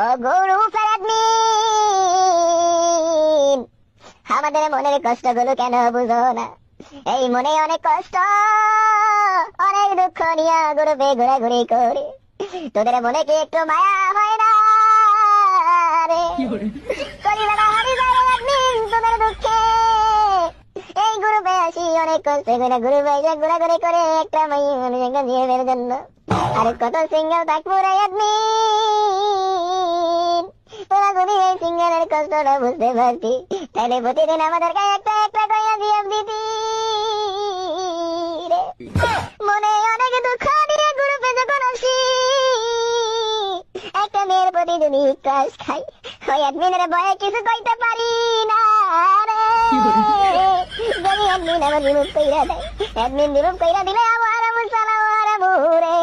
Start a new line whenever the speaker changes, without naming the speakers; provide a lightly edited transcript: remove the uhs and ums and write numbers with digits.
ও গরু ফেরাদমিন, আমাদের মনের কষ্টগুলো কেন বুঝো না? এই মনে অনেক কষ্ট, অনেক দুঃখ নিয়ে গ্রুপে ঘোরাঘুরি করে, তোদের মনে কি একটু মায়া হয় না রে? কলিজাটা হারি যায় রে অ্যাডমিন তোদের দুঃখে। এই গ্রুপে আসি অনেক কষ্ট করে, গ্রুপে এসে ঘোরাঘুরি করে একটা মাইয়া মানুষকে নিয়ে বের জন্য। আর কত সিঙ্গেল থাকবো রে অ্যাডমিন? তোরা যদি এই সিঙ্গেলের কষ্টটা বুঝতে পারতি, তাহলে প্রতিদিন আমাদেরকে একটা একটা করে জিএফ দিতি রে। মনে অনেক দুঃখ নিয়ে গ্রুপে যখন আসি, একটা মেয়ের প্রতি যদি ক্রাশ খাই, ওই অ্যাডমিনের ভয়ে কিছু কইতে পারি না রে। যদি অ্যাডমিন আমার রিমুভ কইরা দেয়, অ্যাডমিন রিমুভ কইরা দিলে আমার চালাও আর মুরে